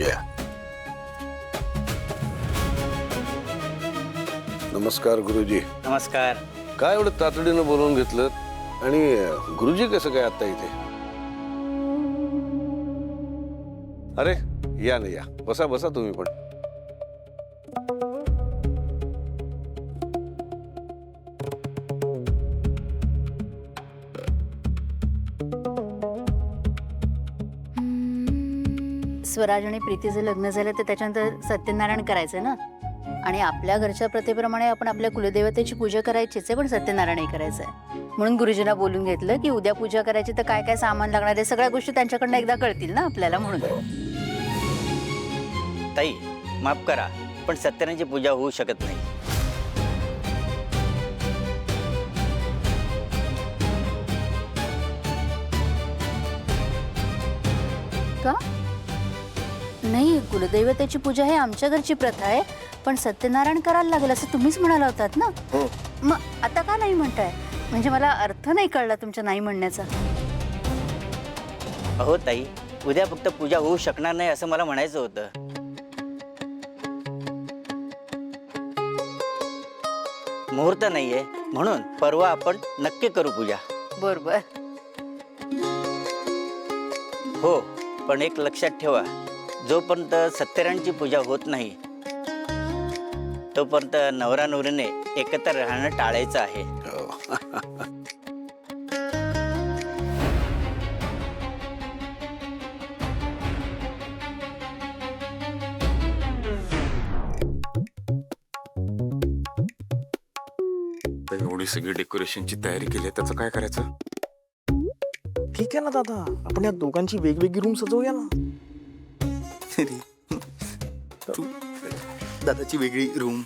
घ्या. नमस्कार गुरुजी. नमस्कार. काय एवढं तातडीनं बोलवून घेतलं आणि गुरुजी कसं काय आता इथे? अरे या ना या, बसा बसा तुम्ही पण. स्वराज आणि प्रीतीचं लग्न झालं तर त्याच्यानंतर सत्यनारायण करायचं ना, आणि आपल्या घरच्या प्रथेप्रमाणे आपण आपल्या कुलदेवतेची पूजा करायचीच आहे, पण सत्यनारायणही करायचं आहे. म्हणून गुरुजींना बोलून घेतलं की उद्या पूजा करायची तर काय काय सामान लागणार आहे सगळ्या गोष्टी त्यांच्याकडनं एकदा कळतील ना आपल्याला, म्हणून. ताई माफ करा, पण सत्यनारायणची पूजा होऊ शकत नाही. का नाही? कुलदैवतेची पूजा ही आमच्या घरची प्रथा आहे, पण सत्यनारायण करायला लागेल असं तुम्हीच म्हणाला होतात ना. मग आता का नाही म्हणताय? म्हणजे मला अर्थ नाही कळला तुमच्या नाही म्हणण्याचा. अहो ताई, उद्या फक्त पूजा होऊ शकणार नाही असं मला म्हणायचं होतं. मुहूर्त नाहीये म्हणून परवा आपण नक्की करू पूजा. बरोबर. हो, पण एक लक्षात ठेवा, जोपर्यंत सत्यनारायणची पूजा होत नाही तोपर्यंत नवरा नवरीने एकत्र राहणं टाळायचं आहे. एवढी सगळी डेकोरेशनची तयारी केली आहे, त्याचं काय करायचं? ठीक आहे ना दादा, आपण या दोघांची वेगवेगळी रूम सजवूया ना. तू दादाची वेगळी रूम,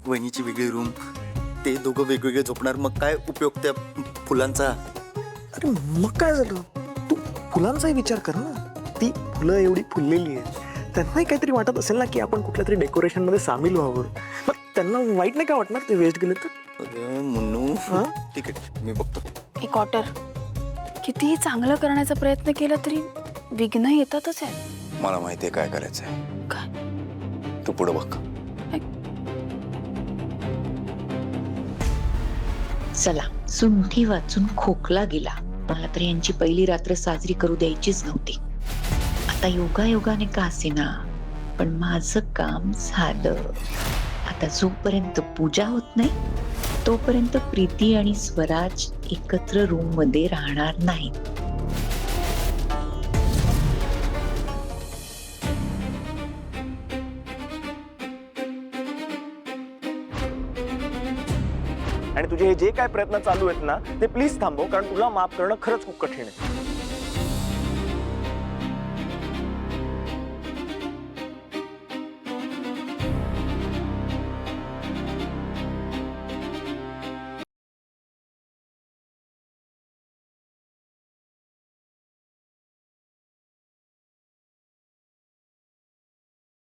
वहिनीची वेगळी रूम, ते दोघं वेगवेगळे झोपणार, मग काय उपयोग त्या फुलांचा? अरे मग काय झालं, तू फुलांचाही विचार कर ना. ती फुलं एवढी फुललेली आहेत, त्यांनाही काहीतरी वाटत असेल ना की आपण कुठल्या तरी डेकोरेशन मध्ये सामील व्हावं. मग त्यांना वाईट नाही का वाटणार ते वेस्ट गेले तर? अरे मुन्नू, ठीक आहे मी बघतो. एक ऑटर कितीही चांगलं करण्याचा प्रयत्न केला तरी विघ्न येतातच आहे. मला माहिती आहे काय करायचंय. काय? तू पुढे बघ. चला, सुंठी वाचून खोकला गेला. मला तर यांची पहिली रात्र साजरी करू द्यायचीच नव्हती. आता योगायोगाने का असेना, पण माझं काम झालं. आता जोपर्यंत पूजा होत नाही तोपर्यंत प्रीती आणि स्वराज एकत्र रूम मध्ये राहणार नाहीत. आणि तुझे हे जे काय प्रयत्न चालू आहेत ना ते प्लीज थांबव, कारण तुला माफ करणं खरंच खूप कठीण आहे.